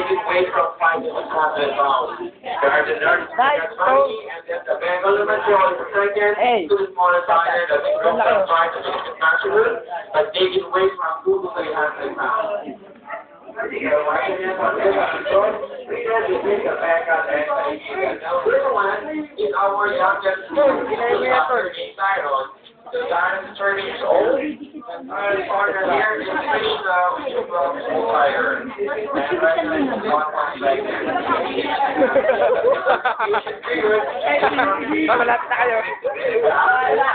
can weigh from 5 to 600 pounds. There are the nurse at 20, and then the Bengal Mature is the second, to the smaller tiger, the big from 5 to 6 natural, but they can weigh from 2 to 300 pounds. Now, this one is our youngest Siron. The Siron is 30 years old. Our partner here is Prince Fire.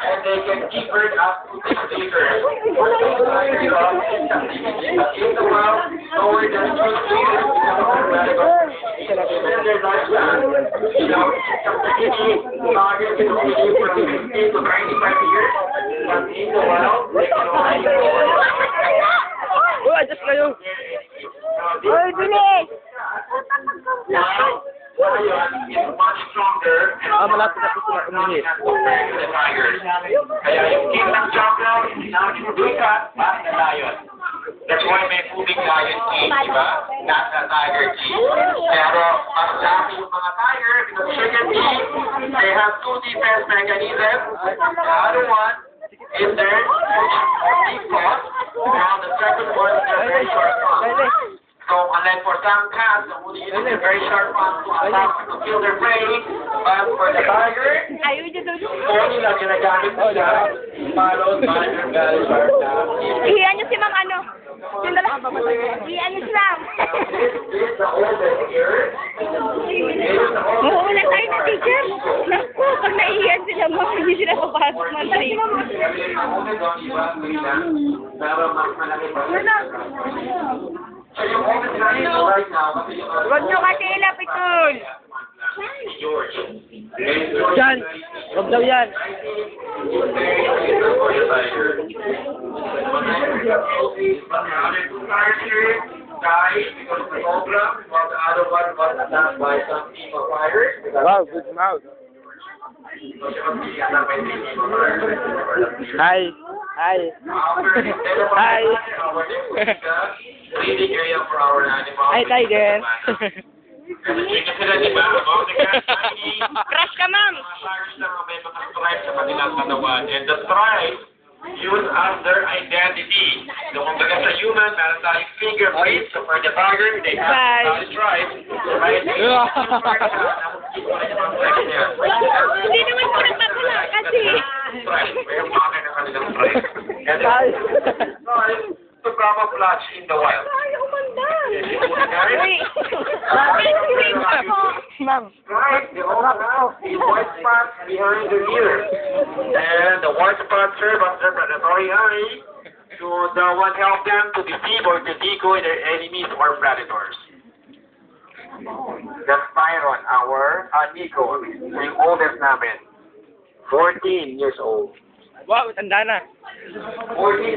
And they can keep bird up to 6 acres. In the world, lower than 2 meters, their lifespan. Target is only from 15 to 95 years, but in the wild, they can only go. Oh, adjust kayo. Oy, bilis! Is much stronger. Malapit na po sila uminit. Kaya yung king ng jungle, nakikibuka, parang na lion. That's why may pubig lion king, di ba? Not a tiger king. Pero, ang dami yung mga tiger, because chicken king, they have 2 defense mechanisms. The other one is their big paws, while the second one is their very short paws. So, unlike for some cats, only using their very sharp paws to attack to kill their prey, but for the tiger, only lang ginagamit mo siya, followed by their very sharp paws. Iyan nyo si Ma'am ano? Yung dala. Iyan nyo si Ma'am. This is the oldest here. Mauulan tayo na teacher. Naku, pag naiiyan sila mo, hindi sila papasok ng trip. Pero mas malaki pa rin. So yung oldest right now, kasi yung Huwag nyo kasi ilapit tol. George. Yan. Huwag daw yan. Died because of the cobra, while the other one was attacked by some team of fighters. Wow, good mouth. Hi. Hi. Hi. Breeding area for our animals. Hi, tiger. Kasi sila, di ba? About the cat, Crush ka, Ma'am. mga fighters na may mga stripes sa kanilang katawan. And the stripes use as their identity. So, kung baga sa human, meron tayong fingerprints. So, for the tiger, they have stripes. Right? Hindi naman po nagpapala kasi. Stripes. May umakay na kanilang stripes. And then, stripes to camouflage in the wild. Ay, umanda. Uy! Ma'am. Right, they all have the white spots behind the ears. And the white spots serve as their predatory eye to the one help them to deceive or to decoy their enemies or predators. That's Byron, our Nico, yung oldest namin. 14 years old. Wow, tanda na. 14